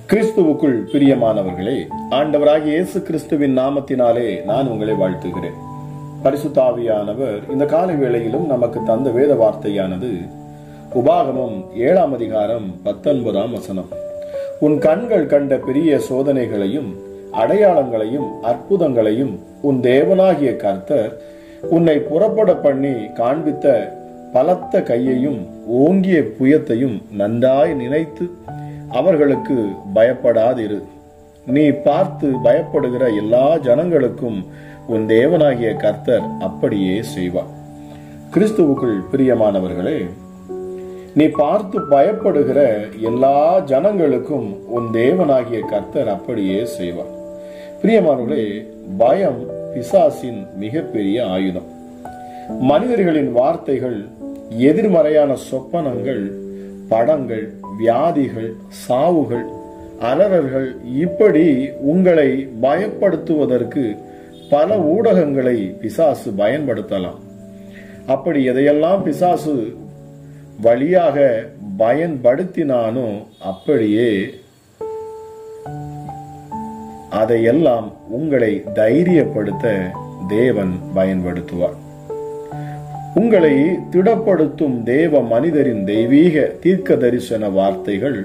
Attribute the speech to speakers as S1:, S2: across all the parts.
S1: கிறிஸ்துவுக்குள் பிரியமானவர்களே, ஆண்டவராகிய இயேசு கிறிஸ்துவின் நாமத்தினாலே நான் உங்களை வாழ்த்துகிறேன். பரிசுத்த ஆவியானவர் இந்த காலை வேளையிலும் நமக்கு தந்த வேத வார்த்தையானது உபாகமம் 7ஆம் அதிகாரம் 19ஆம் வசனம். உன் கண்கள் கண்ட பெரிய சோதனைகளையும் அடையாளங்களையும் அற்புதங்களையும் உன் தேவனாகிய கர்த்தர் உன்னை புறப்பட பண்ணி காண்பித்த பலத்த கையையும் ஓங்கிய புயத்தையும் நன்றாய் நினைத்து அவர்களுக்கு பயப்படாதிரு. நீ பார்த்து பயப்படுகிற எல்லா ஜனங்களுக்கும் உன் தேவனாகிய கர்த்தர் அப்படியே செய்வார். கிறிஸ்துவுக்குள் பிரியமானவர்களே, நீ பார்த்து பயப்படுகிற எல்லா ஜனங்களுக்கும் உன் தேவனாகிய கர்த்தர் அப்படியே செய்வார். பிரியமானவர்களே, பயம் பிசாசின் மிகப்பெரிய ஆயுதம். மனிதர்களின் வார்த்தைகள், எதிர்மறையான சொப்பனங்கள், படங்கள், வியாதிகள், சாவுகள், அலறல்கள், இப்படி உங்களை பயப்படுத்துவதற்கு பல ஊடகங்களை பிசாசு பயன்படுத்தலாம். அப்படி எதையெல்லாம் பிசாசு வழியாக பயன்படுத்தினானோ அப்படியே அதையெல்லாம் உங்களை தைரியப்படுத்த தேவன் பயன்படுத்துவார். உங்களை திடப்படுத்தும் தேவ மனிதரின் தெய்வீக தீர்க்க தரிசன வார்த்தைகள்,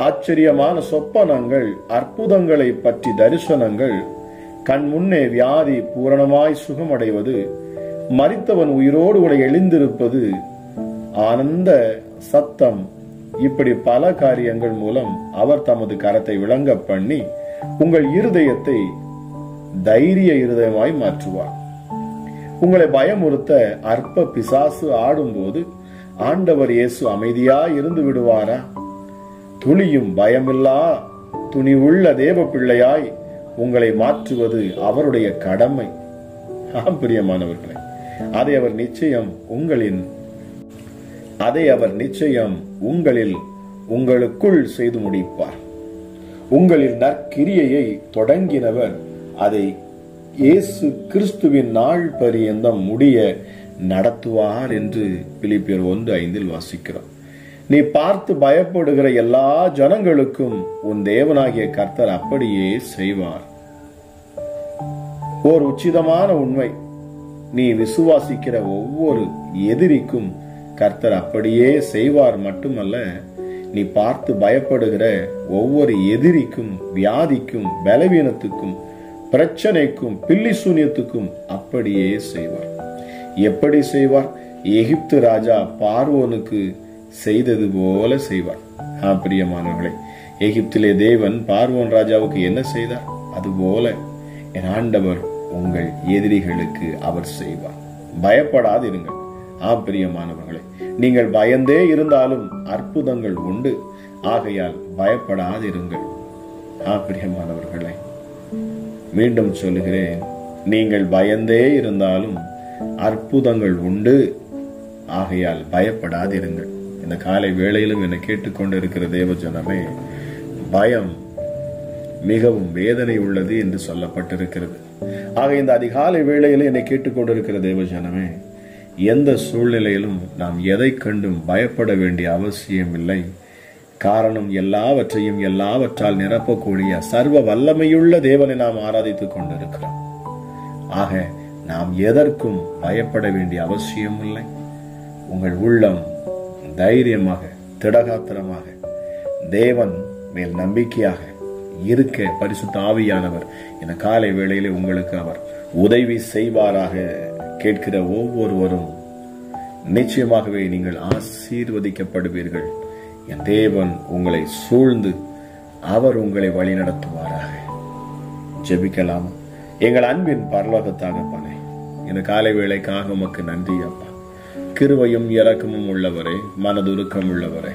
S1: ஆச்சரியமான சொப்பனங்கள், அற்புதங்களை பற்றி தரிசனங்கள், கண் முன்னே வியாதி பூரணமாய் சுகமடைவது, மரித்தவன் உயிரோடு கூட எழுந்திருப்பது, ஆனந்த சத்தம், இப்படி பல காரியங்கள் மூலம் அவர் தமது கரத்தை விளங்க பண்ணி உங்கள் இருதயத்தை தைரிய இருதயமாய் மாற்றுவார். உங்களை பயமுறுத்த அற்ப பிசாசு ஆடும்போது ஆண்டவர் இயேசு அமைதியாய் இருந்து விடுவாரா? துளியும் பயமில்லா துணிவுள்ள தேவ பிள்ளையாய் உங்களை மாற்றுவது அவருடைய கடமை. பிரியமானவர்களே, அதை அவர் நிச்சயம் உங்களுக்குள் செய்து முடிப்பார். உங்களில் நற்கிரியையை தொடங்கினவர் அதை இயேசு கிறிஸ்துவின் நாள் பரியந்தம் முடிய நடத்துவார் என்று பிலிப்பியர் 1:5 வாசிக்கிறோம். நீ பார்த்து பயப்படுகிற எல்லா ஜனங்களுக்கும் உன் தேவனாகிய கர்த்தர் அப்படியே செய்வார். ஓர் உச்சிதமான உண்மை, நீ விசுவாசிக்கிற ஒவ்வொரு எதிரிக்கும் கர்த்தர் அப்படியே செய்வார் மட்டுமல்ல, நீ பார்த்து பயப்படுகிற ஒவ்வொரு எதிரிக்கும், வியாதிக்கும், பலவீனத்துக்கும், பிரச்சனைக்கும், பில்லி சூனியத்துக்கும் அப்படியே செய்வார். எப்படி செய்வார்? எகிப்து ராஜா பார்வோனுக்கு செய்தது போல செய்வார். பிரியமானவர்களே, எகிப்திலே தேவன் பார்வோன் ராஜாவுக்கு என்ன செய்தார்? அதுபோல என் ஆண்டவர் உங்கள் எதிரிகளுக்கு அவர் செய்வார். பயப்படாதிருங்கள். பிரியமானவர்களே, நீங்கள் பயந்தே இருந்தாலும் அற்புதங்கள் உண்டு. ஆகையால் பயப்படாதிருங்கள். பிரியமானவர்களே, மீண்டும் சொல்லுகிறேன், நீங்கள் பயந்தே இருந்தாலும் அற்புதங்கள் உண்டு. ஆகையால் பயப்படாதிருங்கள். இந்த காலை வேளையிலும் என்னை கேட்டுக்கொண்டிருக்கிற தேவ ஜனமே, பயம் மிகவும் வேதனை உள்ளது என்று சொல்லப்பட்டிருக்கிறது. ஆக இந்த அதிகாலை வேளையில என்னை கேட்டுக்கொண்டிருக்கிற தேவ ஜனமே, எந்த சூழ்நிலையிலும் நாம் எதை கண்டும் பயப்பட வேண்டிய அவசியம் இல்லை. காரணம், எல்லாவற்றால் நிரப்பக்கூடிய சர்வ வல்லமையுள்ள தேவனை நாம் ஆராதித்துக் கொண்டிருக்கிறோம். ஆக நாம் எதற்கும் பயப்பட வேண்டிய அவசியம் இல்லை. உங்கள் உள்ளம் தைரியமாக, திடகாத்திரமாக, தேவன் மேல் நம்பிக்கையாக இருக்க பரிசுத்த ஆவியானவர் இந்த காலை வேளையிலே உங்களுக்கு அவர் உதவி செய்வாராக. கேட்கிற ஒவ்வொருவரும் நிச்சயமாகவே நீங்கள் ஆசீர்வதிக்கப்படுவீர்கள். என் தேவன் உங்களை சூழ்ந்து அவர் உங்களை வழி நடத்துவாராக. ஜெபிக்கலாம். எங்கள் அன்பின் பரலோக தகப்பனே, இந்த காலை வேளைக்காக உமக்கு நன்றி அப்பா. கிருபையும் இரக்கமும் உள்ளவரே, மனதுருக்கம் உள்ளவரே,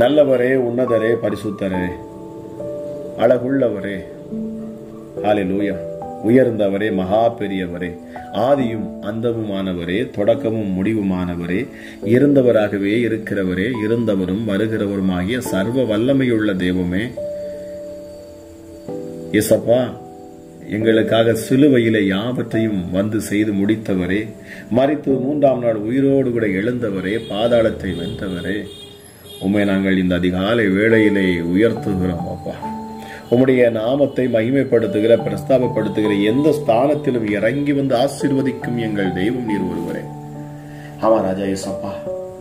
S1: நல்லவரே, உன்னதரே, பரிசுத்தரே, அழகுள்ளவரே, ஹல்லேலூயா, உயர்ந்தவரே, மகா பெரியவரே, ஆதியும் அந்தமுமானவரே, தொடக்கமும் முடிவுமானவரே, இருந்தவராகவே இருக்கிறவரே, இருந்தவரும் வருகிறவருமாகிய சர்வ வல்லமையுள்ள தெய்வமே, இயேசப்பா, எங்களுக்காக சிலுவையிலே யாவற்றையும் வந்து செய்து முடித்தவரே, மரித்து 3ஆம் நாள் உயிரோடு கூட எழுந்தவரே, பாதாளத்தை வென்றவரே, உம்மை நாங்கள் இந்த அதிகாலை வேளையிலே உயர்த்துகிறோம் அப்பா. உம்முடைய நாமத்தை மகிமைப்படுத்துகிற, பிரஸ்தாபப்படுத்துகிற எந்த ஸ்தானத்திலும் இறங்கி வந்து ஆசீர்வதிக்கும் எங்கள் தெய்வம் நீர் ஒருவரே. ஆமா ராஜா ஏசப்பா,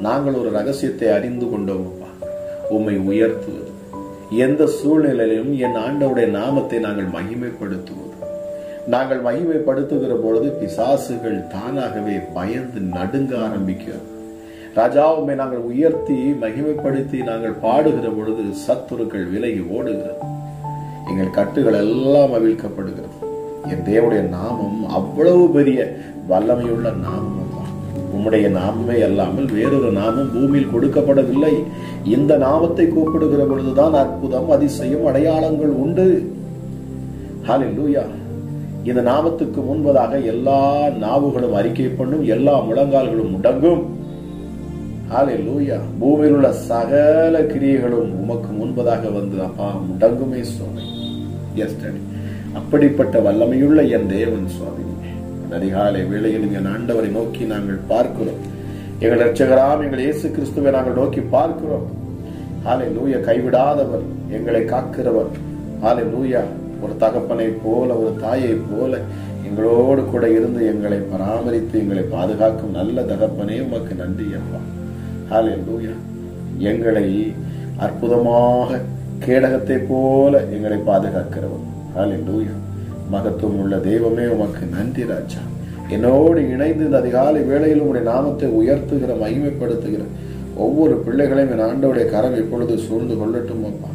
S1: நாங்கள் ஒரு ரகசியத்தை அறிந்து கொண்டோம் அப்பா. உம்மை உயர்த்துவது, எந்த சூழ்நிலையிலும் என் ஆண்டவருடைய நாமத்தை நாங்கள் மகிமைப்படுத்துவது. நாங்கள் மகிமைப்படுத்துகிற பொழுது பிசாசுகள் தானாகவே பயந்து நடுங்க ஆரம்பிக்கிறது. ராஜா, உம்மை நாங்கள் உயர்த்தி மகிமைப்படுத்தி நாங்கள் பாடுகிற பொழுது சத்துருக்கள் விலகி ஓடுகிறது. எங்கள் கட்டுகள் எல்லாம் அவிழ்க்கப்படுகிறது. என் தேவனுடைய நாமம் அவ்வளவு பெரிய வல்லமையுள்ள நாமம். உம்முடைய நாமமே அல்லாமல் வேறொரு நாமம் பூமியில் கொடுக்கப்படவில்லை. இந்த நாமத்தை கூப்பிடுகிற பொழுதுதான் அற்புதம், அதிசயம், அடையாளங்கள் உண்டு. ஹல்லேலூயா. இந்த நாமத்துக்கு முன்பதாக எல்லா நாவுகளும் அறிக்கை பண்ணும், எல்லா முழங்கால்களும் முடங்கும். ஹல்லேலூயா. பூமியில் உள்ள சகல கிரியைகளும் உமக்கு முன்பதாக வந்து அப்பா முடங்குமே சுவாமி. அப்படிப்பட்ட வல்லமையுள்ள என் தேவன் சுவாமி, அதிகாலை வேளையில் என் ஆண்டவரை நோக்கி நாங்கள் பார்க்கிறோம். எங்கள் இரட்சகராம் எங்கள் இயேசு கிறிஸ்துவை நாங்கள் நோக்கி பார்க்கிறோம். ஹல்லேலூயா. கைவிடாதவர், எங்களை காக்கிறவர். ஹல்லேலூயா. ஒரு தகப்பனை போல, ஒரு தாயை போல எங்களோடு கூட இருந்து எங்களை பராமரித்து எங்களை பாதுகாக்கும் நல்ல தகப்பனே, உமக்கு நன்றி அப்பா. ஹல்லேலூயா. எங்களை அற்புதமாக கேடகத்தை போல எங்களை பாதுகாக்கிறவர். ஹல்லேலூயா. மகத்துவம் உள்ள தெய்வமே, உமக்கு நன்றி ராஜா. என்னோடு இணைந்து இந்த அதிகாலை வேளையில் உங்களுடைய நாமத்தை உயர்த்துகிற, மகிமைப்படுத்துகிற ஒவ்வொரு பிள்ளைகளையும் என் ஆண்டவருடைய கரம் இப்பொழுது சூழ்ந்து கொள்ளட்டும் அப்பா.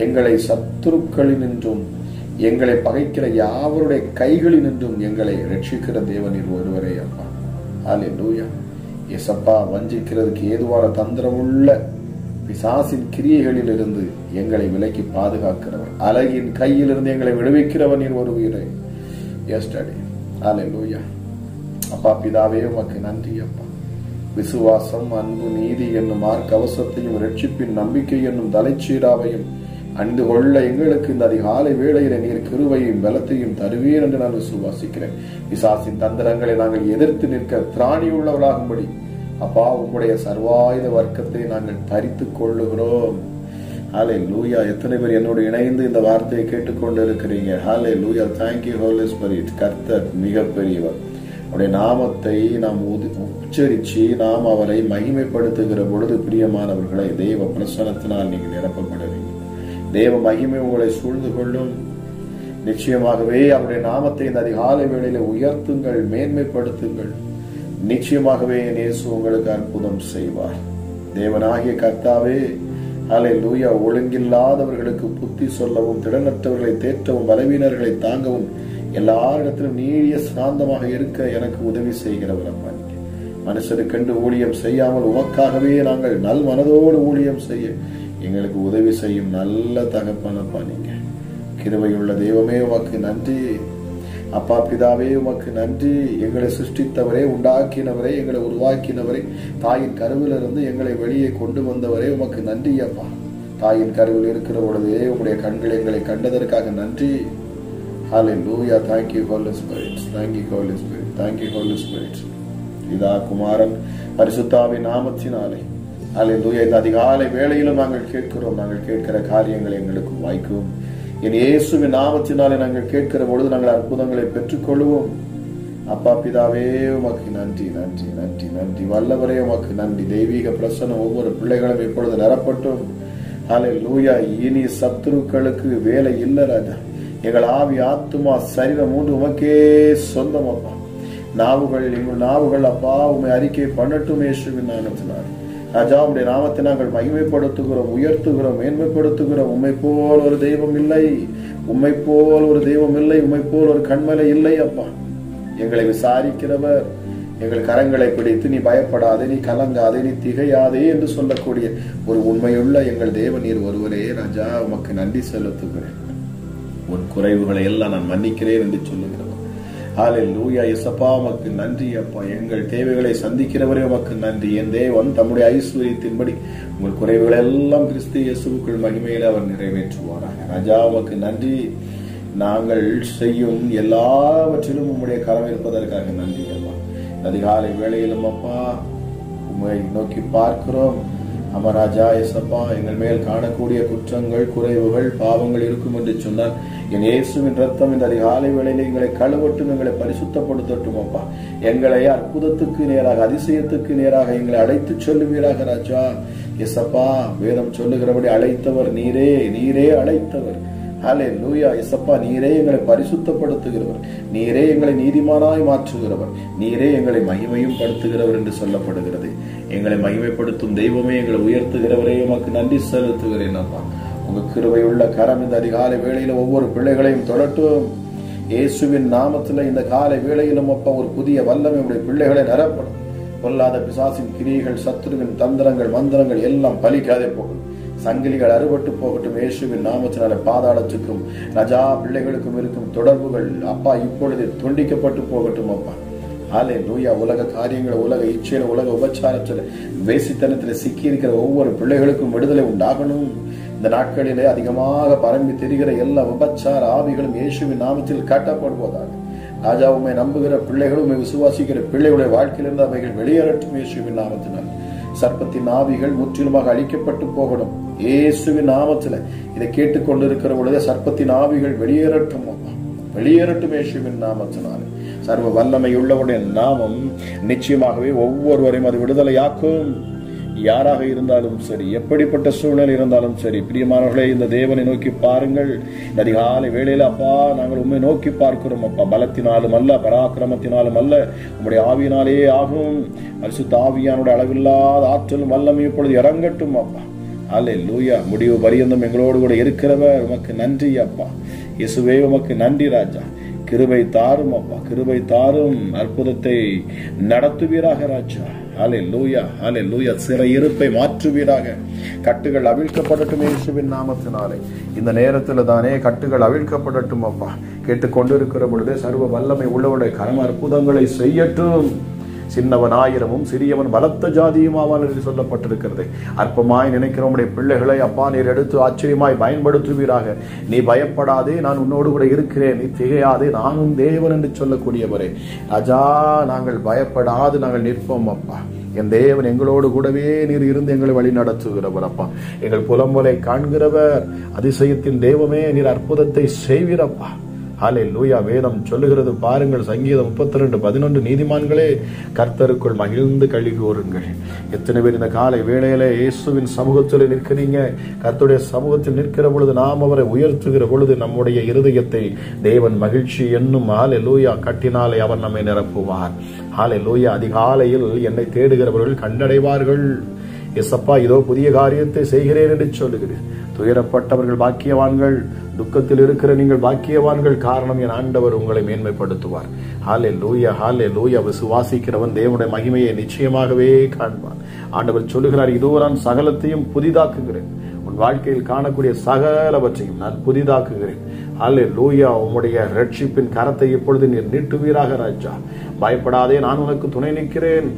S1: எங்களை சத்துருக்களினின்றும், எங்களை பகைக்கிற யாவருடைய கைகளினின்றும் எங்களை ரட்சிக்கிற தேவனில் ஒருவரே அப்பா. ஹல்லேலூயா. ஏசப்பா, வஞ்சிக்கிறதுக்கு ஏதுவான தந்திரமுள்ள பிசாசின் கிரியைகளில் இருந்து எங்களை விலக்கி பாதுகாக்கிறவர், அழகின் கையிலிருந்து எங்களை விடுவிக்கிறவர் நீர் ஒருவரே. ஹல்லேலூயா. அப்பா பிதாவே, உமக்கு நன்றி அப்பா. விசுவாசம், அன்பு, நீதி என்னும் மார்க்கவசத்தையும் ரட்சிப்பின் நம்பிக்கை என்னும் தலைச்சீராவையும் அணிந்து கொள்ள எங்களுக்கு இந்த அதிகாலை வேளையில நீர் கிருபையும் பலத்தையும் தருவீர் என்று நான் விசுவாசிக்கிறேன். பிசாசின் தந்திரங்களை நாங்கள் எதிர்த்து நிற்க திராணி உள்ளவர்களாகும்படி அப்பா உம்முடைய சர்வாயுத வர்க்கத்தை நாங்கள் தரித்துக் கொள்ளுகிறோம். ஹல்லேலூயா. எத்தனை பேர் என்னோடு இணைந்து இந்த வார்த்தையை கேட்டுக்கொண்டு இருக்கிறீங்க? ஹல்லேலூயா. Thank you Holy Spirit. கர்த்தர் மிகப்பெரியவர். அவருடைய நாமத்தை நாம் உச்சரிச்சு நாம் அவரை மகிமைப்படுத்துகிற பொழுது பிரியமானவர்களை தேவ பிரசன்னத்தினால் நீங்கள் நிரப்பப்படுவீங்க. தேவ மகிமை உங்களை சூழ்ந்து கொள்ளும். நிச்சயமாகவே அவருடைய நாமத்தை இந்த அதிகாலை வேளையில உயர்த்துங்கள், மேன்மைப்படுத்துங்கள். நிச்சயமாகவே இயேசு உங்களுக்கு அற்புதம் செய்வார். தேவனாகிய கர்த்தாவே, ஹல்லேலூயா. ஒழுங்கில்லாதவர்களுக்கு புத்தி சொல்லவும், திடனற்றவர்களை தேற்றவும், பலவீனர்களை தாங்கவும், எல்லாரிடத்திலும் நீடிய சாந்தமாக இருக்க எனக்கு உதவி செய்கிறவர் அப்பா. மனுஷருக்கென்று ஊழியம் செய்யாமல் உமக்காகவே நாங்கள் நல் மனதோடு ஊழியம் செய்ய எங்களுக்கு உதவி செய்யும் நல்ல தகப்பனப்பா. நீங்க கிருபையுள்ள தெய்வமே, உமக்கு நன்றி அப்பா. பிதாவே, உமக்கு நன்றி. எங்களை சிருஷ்டித்தவரே, உண்டாக்கினவரே, எங்களை உருவாக்கினவரே, தாயின் கருவிலிருந்து எங்களை வெளியே கொண்டு வந்தவரே, உமக்கு நன்றி அப்பா. தாயின் கருவில் இருக்கிற பொழுதே உம்முடைய கண்கள் எங்களை கண்டதற்காக நன்றி. ஹல்லேலூயா. Thank you Holy Spirit. Thank you Holy Spirit. Thank you Holy Spirit. இதா குமாரன் பரிசுத்தாவின் நாமத்தினாலே ஹல்லேலூயா. இந்த அதிகாலை வேளையிலும் நாங்கள் கேட்கிறோம். நாங்கள் கேட்கிற காரியங்களை எங்களுக்கு வாய்க்கும். என் இயேசுவின் நாமத்தினாலே நாங்கள் கேட்கிற பொழுது நாங்கள் அற்புதங்களை பெற்றுக்கொள்வோம். அப்பா பிதாவே, உமக்கு நன்றி, நன்றி, நன்றி, நன்றி. வல்லவரே, உமக்கு நன்றி. தெய்வீக பிரசன்னம் ஒவ்வொரு பிள்ளைகளும் இப்பொழுது நிரப்பட்டும். ஹல்லேலூயா. இனி சத்துருக்களுக்கு வேலை இல்லை ராஜா. எங்கள் ஆவி, ஆத்துமா, சரீரம் மூன்று உமக்கே சொந்தம் அப்பா. நாவுகள், எங்கள் நாவுகள் அப்பா உம்மை அறிக்கை பண்ணட்டும் இயேசுவின் நாமத்தினால். ராஜா, உம்முடைய நாமத்தை நாங்கள் மகிமைப்படுத்துகிறோம், உயர்த்துகிறோம், மேன்மைப்படுத்துகிறோம். உம்மை போல் ஒரு தெய்வம் இல்லை, உம்மை போல் ஒரு தெய்வம் இல்லை, உம்மை போல் ஒரு கண்மலை இல்லை அப்பா. எங்களை விசாரிக்கிறவர், எங்கள் கரங்களை பிடித்து நீ பயப்படாதே, நீ கலங்காதே, நீ திகையாதே என்று சொல்லக்கூடிய ஒரு உண்மையுள்ள எங்கள் தேவன் நீர் ஒருவரே ராஜா. உமக்கு நன்றி செலுத்துகிறேன். உன் குறைவுகளை எல்லாம் நான் மன்னிக்கிறேன் என்று சொல்லுகிறவர். ஹல்லேலூயா. இயேசப்பா, உமக்கு நன்றி அப்பா. எங்கள் தேவைகளை சந்திக்கிறவரே உமக்கு நன்றி. என் தேவன் தம்முடைய ஐஸ்வரியத்தின்படி உங்கள் குறைவுகளை எல்லாம் கிறிஸ்து இயேசுவுக்குள் மகிமையில அவர் நிறைவேற்றுவாராக. ராஜா, உமக்கு நன்றி. நாங்கள் செய்யும் எல்லாவற்றிலும் உம்முடைய கரம் இருப்பதற்காக நன்றி அப்பா. அதிகாலை வேளையிலும் அப்பா உம்மை நோக்கி பார்க்கிறோம். அமராஜா எசப்பா, எங்கள் மேல் காணக்கூடிய குற்றங்கள், குறைவுகள், பாவங்கள் இருக்கும் என்று சொன்னால் என் இயேசுவின் ரத்தம் இந்த அதிகாலை வேளையில எங்களை கழுவட்டும், எங்களை பரிசுத்தப்படுத்தட்டும் அப்பா. எங்களை அற்புதத்துக்கு நேராக, அதிசயத்துக்கு நேராக எங்களை அழைத்து செல்லுவீராக ராஜா. எசப்பா, வேதம் சொல்லுகிறபடி அழைத்தவர் நீரே, நீரே அழைத்தவர். ஹல்லேலூயா. எசப்பா, நீரே எங்களை பரிசுத்தப்படுத்துகிறவர், நீரே எங்களை நீதிமானாய் மாற்றுகிறவர், நீரே எங்களை மகிமையும் படுத்துகிறவர் என்று சொல்லப்படுகிறது. எங்களை மகிமைப்படுத்தும் தெய்வமே, எங்களை உயர்த்துகிறவரே, உமக்கு நன்றி செலுத்துகிறேன் அப்பா. உங்க கிருபையுள்ள கரம் இந்த அதிகாலை வேளையில ஒவ்வொரு பிள்ளைகளையும் தொடட்டும். இயேசுவின் நாமத்துல இந்த காலை வேளையிலும் அப்பா ஒரு புதிய வல்லமை உடைய பிள்ளைகளை நிரப்படும். பொல்லாத பிசாசின் கிரியைகள், சத்துருவின் தந்திரங்கள், மந்திரங்கள் எல்லாம் பலிக்காதே போகும். சங்கிலிகள் அறுபட்டு போகட்டும். இயேசுவின் நாமத்தினால பாதாளத்துக்கும் ராஜா பிள்ளைகளுக்கும் இருக்கும் தொடர்புகள் அப்பா இப்பொழுது துண்டிக்கப்பட்டு போகட்டும் அப்பா. ஹல்லேலூயா. உலக காரியங்கள், உலக இச்சையில, உலக உபச்சாரத்தில், வேசித்தனத்தில் சிக்கி இருக்கிற ஒவ்வொரு பிள்ளைகளுக்கும் விடுதலை உண்டாகணும். இந்த நாட்களிலே அதிகமாக பரம்பி தெரிகிற எல்லா உபச்சார ஆவிகளும் இயேசுவின் நாமத்தில் கட்டப்படுவதாக. ராஜா, உம்மை நம்புகிற பிள்ளைகளும் உம்மை விசுவாசிக்கிற பிள்ளைகளுடைய வாழ்க்கையிலிருந்து அவைகள் வெளியேறட்டும் இயேசுவின் நாமத்தினால். சர்ப்பத்தின் ஆவிகள் முற்றிலுமாக அழிக்கப்பட்டு போகணும் இயேசுவின் நாமத்துல. இதை கேட்டுக்கொண்டிருக்கிற பொழுதே சர்ப்பத்தின் ஆவிகள் வெளியேறட்டும் அப்பா, வெளியேறட்டும் இயேசுவின் நாமத்தினால. சர்வ வல்லமை உள்ளவருடைய நாமம் நிச்சயமாகவே ஒவ்வொருவரையும் அது விடுதலையாக்கும். யாராக இருந்தாலும் சரி, எப்படிப்பட்ட சூழ்நிலை இருந்தாலும் சரி, பிரியமானவர்களே, இந்த தேவனை நோக்கி பாருங்கள். இந்த அதிகாலை வேளையில அப்பா, நாங்கள் உண்மை நோக்கி பார்க்கிறோம் அப்பா. பலத்தினாலும் அல்ல, பராக்கிரமத்தினாலும் அல்ல, உம்முடைய ஆவியினாலே ஆகும். பரிசுத்த ஆவியானுடைய அளவில்லாத ஆற்றலும் வல்லமை இப்பொழுது இறங்கட்டும் அப்பா. ஹல்லேலூயா. முடிவு பரியந்தம் எங்களோடு கூட இருக்கிறவர் உமக்கு நன்றி அப்பா. இயேசுவே, உமக்கு நன்றி ராஜா. கிருபை தாரும் அப்பா, கிருபை தாரும். அற்புதத்தை நடத்துவீராக ராஜா. ஹல்லேலூயா, ஹல்லேலூயா. சிறையிருப்பை மாற்றுவீராக. கட்டுகள் அவிழ்க்கப்படட்டும் இயேசுவின் நாமத்தினாலே. இந்த நேரத்தில் தானே கட்டுகள் அவிழ்க்கப்படட்டும் அப்பா. கேட்டுக்கொண்டிருக்கிற பொழுதே சர்வ வல்லமை உள்ளவருடைய கரம் அற்புதங்களை செய்யட்டும். சின்னவன் ஆயிரமும் சிறியவன் பலத்த ஜாதியும் ஆவான் என்று சொல்லப்பட்டிருக்கிறது. அற்பமாய் நினைக்கிற உம்முடைய பிள்ளைகளை அப்பா நீர் எடுத்து ஆச்சரியமாய் பயன்படுத்துவீராக. நீ பயப்படாதே, நான் உன்னோடு கூட இருக்கிறேன். நீ திகையாதே, நானும் தேவன் என்று சொல்லக்கூடியவரே. ராஜா, நாங்கள் பயப்படாது நாங்கள் நிற்போம் அப்பா. என் தேவன் எங்களோடு கூடவே நீர் இருந்து எங்களை வழி நடத்துகிறவர் அப்பா. எங்கள் புலம்பலை காண்கிறவர், அதிசயத்தின் தெய்வமே, நீர் அற்புதத்தை செய்வீரப்பா. ஹல்லேலூயா. வேதம் சொல்லுகிறது பாருங்கள், சங்கீதம் 32:11, நீதிமான்களே கர்த்தருக்குள் மகிழ்ந்து களி கூறுங்கள். எத்தனை பேர் இந்த காலை வேளையில இயேசுவின் சமூகத்தில் நிற்கிறீங்க? கர்த்தருடைய சமூகத்தில் நிற்கிற பொழுது, நாம் அவரை உயர்த்துகிற பொழுது நம்முடைய இருதயத்தை தேவன் மகிழ்ச்சி என்னும் ஹல்லேலூயா கட்டினாலே அவர் நம்மை நிரப்புவார். ஹல்லேலூயா. அதிகாலையில் என்னை தேடுகிறவர்கள் கண்டடைவார்கள். எசப்பா, இதோ புதிய காரியத்தை செய்கிறேன் என்று சொல்லுகிறேன். துயரப்பட்டவர்கள் பாக்கியவான்கள், துக்கத்தில் இருக்கிற நீங்கள் பாக்கியவான்கள். காரணம், என் ஆண்டவர் உங்களை மேன்மைப்படுத்துவார். ஹல்லேலூயா, ஹல்லேலூயா. விசுவாசிக்கிறவன் தேவனுடைய மகிமையை நிச்சயமாகவே காண்பான். ஆண்டவர் சொல்லுகிறார், இதோ நான் சகலத்தையும் புதிதாக்குகிறேன். உன் வாழ்க்கையில் காணக்கூடிய சகலவற்றையும் நான் புதிதாக்குகிறேன். ஹல்லேலூயா. உம்முடைய ரட்சிப்பின் கரத்தை இப்பொழுது நீர் நீட்டுவீராக ராஜா. பயப்படாதே, நான் உனக்கு துணை நிற்கிறேன்.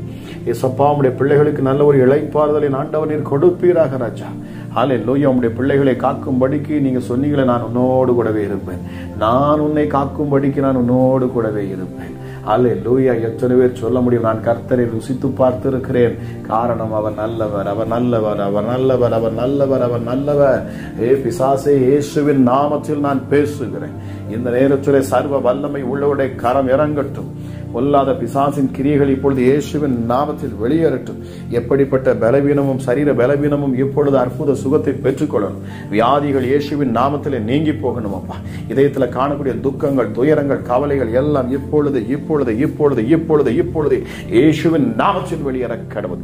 S1: ஏசப்பா, உம்முடைய பிள்ளைகளுக்கு நல்ல ஒரு இளைப்பாறுதலை ஆண்டவர் நீர் கொடுப்பீராக ராஜா. ஹல்லேலூயா. உம்முடைய பிள்ளைகளை காக்கும்படிக்கு நீங்க சொன்னீங்களே, நான் உன்னோடு கூடவே இருப்பேன். நான் உன்னை காக்கும்படிக்கு நான் உன்னோடு கூடவே இருப்பேன். ஹல்லேலூயா. எத்தனை பேர் சொல்ல முடியும், நான் கர்த்தரை ருசித்து பார்த்து இருக்கிறேன். காரணம், அவர் நல்லவர், அவர் நல்லவர், அவர் நல்லவர், அவர் நல்லவர், அவர் நல்லவர். ஏ பிசாசே, இயேசுவின் நாமத்தில் நான் பேசுகிறேன். இந்த நேரத்தில் சர்வ வல்லமை உள்ளவருடைய கரம் இறங்கட்டும். பொல்லாத பிசாசின் கிரியைகள் இப்பொழுது இயேசுவின் நாமத்தில் வெளியேறட்டும். எப்படிப்பட்ட பலவீனமும் சரீர பலவீனமும் இப்பொழுது அற்புத சுகத்தை பெற்றுக்கொள்ளணும். வியாதிகள் இயேசுவின் நாமத்திலே நீங்கி போகணும் அப்பா. இதயத்தில் காணக்கூடிய துக்கங்கள், துயரங்கள், கவலைகள் எல்லாம் இப்பொழுது இப்பொழுது இப்பொழுது இப்பொழுது இப்பொழுது இயேசுவின் நாமத்தில் வெளியேற கடவுள்.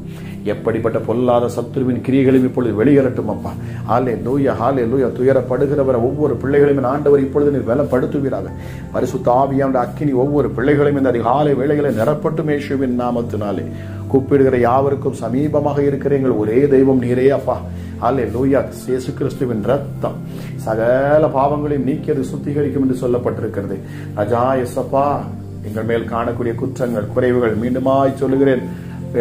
S1: எப்படிப்பட்ட பொல்லாத சத்துருவின் கிரியைகளும் இப்பொழுது வெளியேறட்டும் அப்பா. ஹல்லேலூயா, ஹல்லேலூயா. துயரப்படுகிறவர் ஒவ்வொரு பிள்ளைகளையும் ஆண்டவர் இப்பொழுது நீர் பலப்படுத்துவீராக. பரிசுத்த ஆவியானவருடைய அக்கினி ஒவ்வொரு பிள்ளைகளையும் இந்த அதிகாலை வேளைகளை நிரப்பட்டும் இயேசுவின் நாமத்தினாலே. கூப்பிடுகிற யாவருக்கும் சமீபமாக இருக்கிற எங்கள் ஒரே தெய்வம் நீரே அப்பா. ஹல்லேலூயா. இயேசு கிறிஸ்துவின் ரத்தம் சகல பாவங்களையும் நீக்கியது சுத்திகரிக்கும் என்று சொல்லப்பட்டிருக்கிறது. ராஜா எசப்பா, எங்கள் மேல் காணக்கூடிய குற்றங்கள், குறைவுகள் மீண்டுமாய் சொல்லுகிறேன்,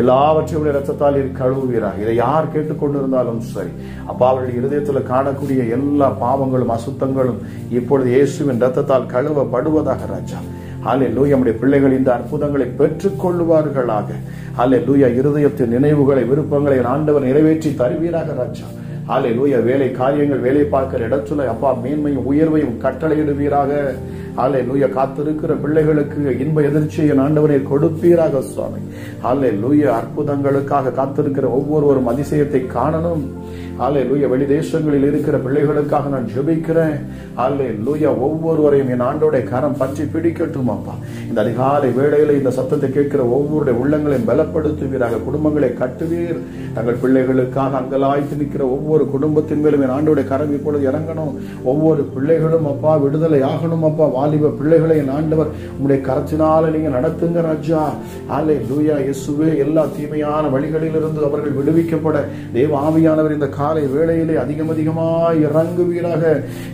S1: எல்லாவற்றையும் ரத்தத்தால் கழுவுவீராக. இதை யார் கேட்டுக்கொண்டிருந்தாலும் சரி அப்பா, அவர்கள் இருதயத்தில் காணக்கூடிய எல்லா பாவங்களும் அசுத்தங்களும் இப்பொழுது இயேசுவின் ரத்தத்தால் கழுவப்படுவதாக ராஜா. ஹல்லேலூயா. நம்முடைய பிள்ளைகள் இந்த அற்புதங்களை பெற்றுக் கொள்வார்களாக. ஹல்லேலூயா, இருதயத்தின் நினைவுகளை விருப்பங்களை என் ஆண்டவர் நிறைவேற்றி தருவீராக ராஜா. ஹல்லேலூயா, வேலை காரியங்கள், வேலை பார்க்கிற இடத்துல அப்பா மேன்மையும் உயர்வையும் கட்டளையிடுவீராக. ஹல்லேலூயா, காத்திருக்கிற பிள்ளைகளுக்கு இன்ப எதிர்ச்சியை என் ஆண்டவரை கொடுப்பீராக சுவாமி. ஹல்லேலூயா, அற்புதங்களுக்காக காத்திருக்கிற ஒவ்வொருவரும் அதிசயத்தை காணணும். ஹல்லேலூயா, வெளி தேசங்களில் இருக்கிற பிள்ளைகளுக்காக நான் ஜெபிக்கிறேன். ஹல்லேலூயா, ஒவ்வொருவரையும் என் ஆண்டோடைய கரம் பற்றி பிடிக்கட்டும் அப்பா. இந்த அதிகாலை வேளையில இந்த சத்தத்தை கேட்கிற ஒவ்வொருடைய உள்ளங்களையும் பலப்படுத்துவீராக. குடும்பங்களை கட்டுவீர். தங்கள் பிள்ளைகளுக்காக அங்கலாய்த்து நிற்கிற ஒவ்வொரு குடும்பத்தின் மேலும் என் ஆண்டோடைய கரம் இப்பொழுது இறங்கணும். ஒவ்வொரு பிள்ளைகளும் அப்பா விடுதலை ஆகணும் அப்பா. வாலிப பிள்ளைகளை என் ஆண்டவர் உங்களுடைய கரத்தினால நீங்க நடத்துங்க ராஜா. ஹல்லேலூயா, இயேசுவே, எல்லா தீமையான வழிகளிலிருந்து அவர்கள் விடுவிக்கப்பட தேவ ஆவியானவர் இந்த காலை வேளையிலே அதிகமாய் இறங்குவீராக.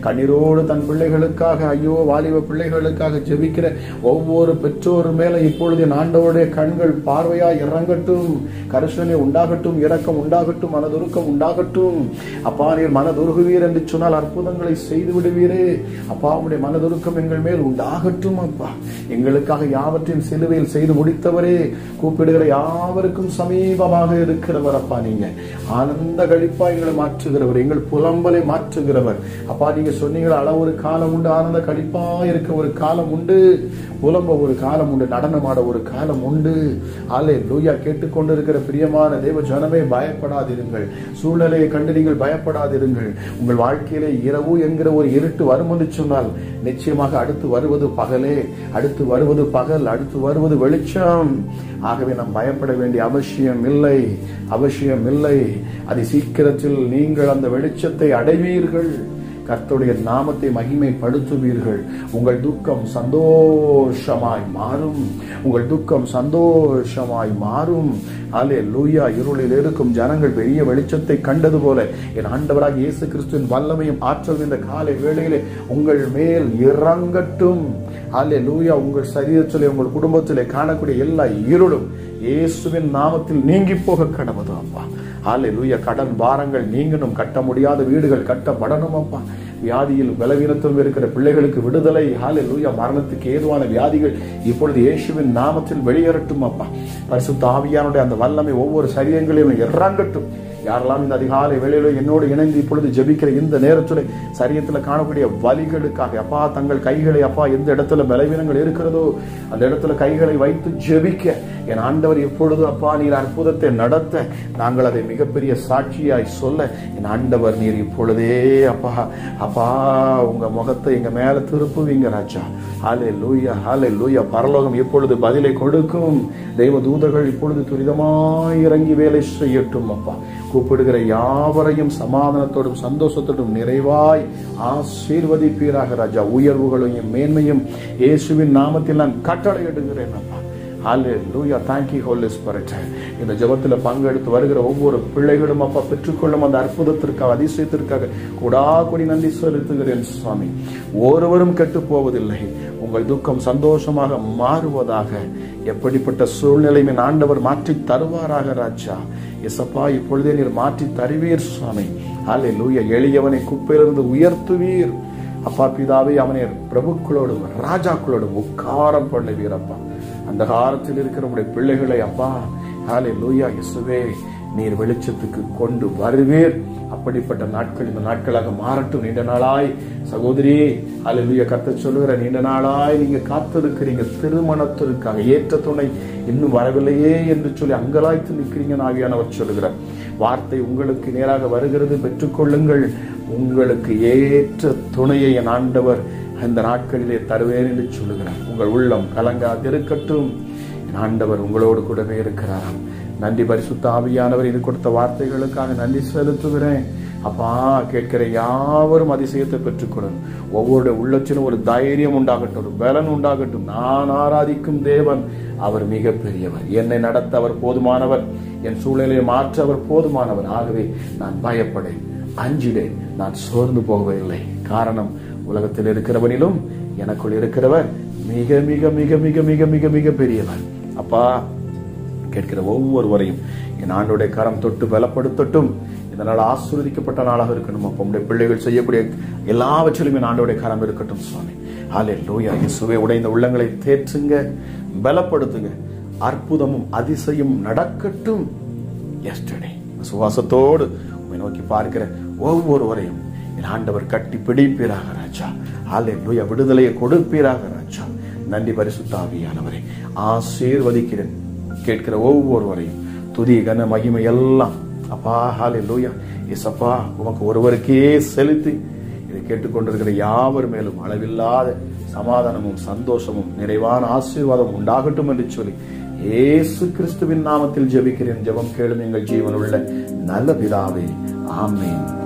S1: கண்ணீரோடு தன் பிள்ளைகளுக்காக, ஐயோ வாலிப பிள்ளைகளுக்காக ஜெபிக்கிற ஒவ்வொரு பெற்றோர் மேல இப்பொழுது என் ஆண்டவருடைய கண்கள் பார்வையாய் இறங்கட்டும். கரிசனை உண்டாகட்டும், இரக்கம் உண்டாகட்டும், மனதுருக்கம் உண்டாகட்டும். அப்பா, நீர் மனதுருகுவீர் என்று சொன்னால் அற்புதங்களை செய்து விடுவீரே அப்பா. உடைய மனதுருக்கம் எங்கள் மேல் உண்டாகட்டும் அப்பா. எங்களுக்காக யாவற்றையும் சிலுவையில் செய்து முடித்தவரே, கூப்பிடுகிற யாவருக்கும் சமீபமாக இருக்கிறவர் அப்பா. நீங்க ஆனந்த கழிப்பா எங்களை மாற்றுகிறவர், எங்கள் புலம்பலை மாற்றுகிறவர் அப்பா. நீங்க சொன்னீங்களா, அளவு ஒரு காலம் உண்டு, ஆனந்த கழிப்பா இருக்க ஒரு காலம் உண்டு, புலம்ப ஒரு காலம் உண்டு, நடனமாட ஒரு காலம் உண்டு. ஹல்லேலூயா, கேட்டுக்கொண்டிருக்கிற பிரியமான தேவ ஜனமே, பயப்படாதிருங்கள். சூழ்நிலையை கண்டு நீங்கள் பயப்படாதிருங்கள். உங்கள் வாழ்க்கையிலே இரவு என்கிற ஒரு இருட்டு வரும் என்று சொன்னால் நிச்சயமாக அடுத்து வருவது பகலே, அடுத்து வருவது பகல், அடுத்து வருவது வெளிச்சம். ஆகவே நாம் பயப்பட வேண்டிய அவசியம் இல்லை, அவசியம் இல்லை. அதி சீக்கிரத்தில் நீங்கள் அந்த வெளிச்சத்தை அடைவீர்கள். கர்த்தருடைய நாமத்தை மகிமைப்படுத்துவீர்கள். உங்கள் துக்கம் சந்தோஷமாய் மாறும், உங்கள் துக்கம் சந்தோஷமாய் மாறும். ஹல்லேலூயா, இருளில் இருக்கும் ஜனங்கள் பெரிய வெளிச்சத்தை கண்டது போல என் ஆண்டவராக இயேசு கிறிஸ்துவின் வல்லமையும் ஆற்றல் இந்த காலை வேளையிலே உங்கள் மேல் இறங்கட்டும். ஹல்லேலூயா, உங்கள் சரீரத்திலே, உங்கள் குடும்பத்திலே காணக்கூடிய எல்லா இருளும் இயேசுவின் நாமத்தில் நீங்கி போக கடவுது அப்பா. ஹல்லேலூயா, கடன் பாரங்கள் நீங்கணும், கட்ட முடியாத வீடுகள் கட்டப்படணும் அப்பா. வியாதியில் பலவீனத்தில் இருக்கிற பிள்ளைகளுக்கு விடுதலை. ஹல்லேலூயா, மரணத்துக்கு ஏதுவான வியாதிகள் இப்பொழுது இயேசுவின் நாமத்தில் வெளியேறட்டும் அப்பா. பரிசுத்த ஆவியானுடைய அந்த வல்லமை ஒவ்வொரு சரீரங்களையும் இறங்கட்டும். யாரெல்லாம் இந்த அதிகாலை வேளையில என்னோடு இணைந்து இப்பொழுது ஜெபிக்கிற இந்த நேரத்தில் சரீரத்தில் காணக்கூடிய வலிகளுக்காக அப்பா, தங்கள் கைகளை அப்பா எந்த இடத்துல பலவீனங்கள் இருக்கிறதோ அந்த இடத்துல கைகளை வைத்து ஜெபிக்க என் ஆண்டவர் இப்பொழுது அப்பா நீர் அற்புதத்தை நடத்த, நாங்கள் அதை மிகப்பெரிய சாட்சியாய் சொல்ல என் ஆண்டவர் நீர் இப்பொழுதே அப்பா அப்பா உங்க முகத்தை எங்க மேல திருப்புவீங்க ராஜா. ஹல்லேலூயா, ஹல்லேலூயா. பரலோகம் இப்பொழுது பதிலை கொடுக்கும். தெய்வ தூதர்கள் இப்பொழுது துரிதமாய் இறங்கி வேலை செய்யட்டும் அப்பா. கூப்பிடுகிற யாவரையும் சமாதானத்தோடும் சந்தோஷத்தோடும் நிறைவாய் ஆசீர்வதிப்பீராக ராஜா. உயர்வுகளையும் மேன்மையும் இயேசுவின் நாமத்தில் நான் கட்டளையிடுகிறேன் அப்பா. ஹல்லேலூயா, thank you Holy Spirit. இந்த ஜெபத்தில் பங்கெடுத்து வருகிற ஒவ்வொரு பிள்ளைகளும் அப்பா பெற்றுக்கொள்ளும் அந்த அற்புதத்திற்காக, அதிசயத்திற்காக கொடாகொடி நன்றி செலுத்துகிறேன் சுவாமி. ஒருவரும் கெட்டு போவதில்லை. உங்கள் துக்கம் சந்தோஷமாக மாறுவதாக. எப்படிப்பட்ட சூழ்நிலையை ஆண்டவர் மாற்றி தருவாராக ராஜா. எசப்பா, இப்பொழுதே நீர் மாற்றி தருவீர் சுவாமி. ஹல்லேலூயா, எளியவனை குப்பையிலிருந்து உயர்த்துவீர் அப்பா. பிதாவே, அவனை பிரபுக்களோடும் ராஜாக்களோடும் உட்காரம் பண்ணுவீர் அப்பா. அந்த காலத்தில் இருக்கிற உடைய பிள்ளைகளை அப்பா ஹல்லேலூயா இயேசுவே நீர் வெளிச்சத்துக்கு கொண்டு வருவீர். அப்படிப்பட்ட நாட்கள் இந்த நாட்களாக மாறட்டும். நீண்ட நாளாய் சகோதரி ஹல்லேலூயா கர்த்தர் சொல்லுகிற நீண்ட நாளாய் நீங்க காத்திருக்கிறீங்க திருமணத்திற்காக, ஏற்ற துணை இன்னும் வரவில்லையே என்று சொல்லி அங்கலாய்த்து நிற்கிறீங்க. ஆவியானவர் சொல்லுகிறார், வார்த்தை உங்களுக்கு நேராக வருகிறது, பெற்றுக்கொள்ளுங்கள். உங்களுக்கு ஏற்ற துணையை என் ஆண்டவர் அந்த நாட்களிலே தருவேன் என்று சொல்லுகிறார். உங்கள் உள்ளம் கலங்காதிருக்கட்டும். என் ஆண்டவர் உங்களோடு கூடவே இருக்கிறாராம். நன்றி பரிசுத்த ஆவியானவர் இது கொடுத்த வார்த்தைகளுக்காக நன்றி செலுத்துகிறேன் அப்பா. கேட்கிற யாவரும் அதிசயத்தை பெற்றுக்கொள்ளும். ஒவ்வொரு உள்ளத்திலும் ஒரு தைரியம் உண்டாகட்டும், ஒரு பலன் உண்டாகட்டும். நான் ஆராதிக்கும் தேவன் அவர் மிக பெரியவர். என்னை நடத்த அவர் போதுமானவர், என் சூழ்நிலையை மாற்ற அவர் போதுமானவர். ஆகவே நான் பயப்படேன், அஞ்சிடேன், நான் சோர்ந்து போகவில்லை. காரணம், உலகத்தில் இருக்கிறவனிலும் எனக்குள் இருக்கிறவர் மிக மிக மிக மிக மிக மிக மிக பெரியவர். அப்பா, கேட்கிற ஒவ்வொருவரையும் என் ஆண்டோடைய கரம் தொட்டு பலப்படுத்தட்டும். இந்த நாள் ஆசீர்வதிக்கப்பட்ட நாளாக இருக்கணும். அப்ப உடைய பிள்ளைகள் செய்யக்கூடிய எல்லாவற்றிலும் என் ஆண்டோடைய கரம் இருக்கட்டும் சுவாமி. ஹல்லேலூயா. இயேசுவே, உடைந்த உள்ளங்களை தேற்றுங்க, பலப்படுத்துங்க. அற்புதமும் அதிசயமும் நடக்கட்டும். எஸ்டர்டே விசுவாசத்தோடு உம்மை நோக்கி பார்க்கிற ஒவ்வொருவரையும் என் ஆண்டவர் கட்டி பிடிப்பீராக ராஜா. ஹல்லேலூயா. விடுதலையை கொடுப்பீராக ராஜா. நன்றி பரிசுத்த ஆவியானவரே. ஆசீர்வதிக்கிறேன் கேட்கிற ஒவ்வொருவரையும். துதி கன மகிமை எல்லாம் அப்பா ஹல்லேலூயா இயேசப்பா உமக்கு ஒருவருக்கே செலுத்தி இதை கேட்டுக்கொண்டிருக்கிற யாவர் மேலும் அளவில்லாத சமாதானமும் சந்தோஷமும் நிறைவான ஆசீர்வாதம் உண்டாகட்டும் என்று சொல்லி இயேசு கிறிஸ்துவின் நாமத்தில் ஜெபிக்கிறேன். ஜெபம் கேளும் எங்கள் ஜீவனுள்ள நல்ல பிதாவே. ஆமென்.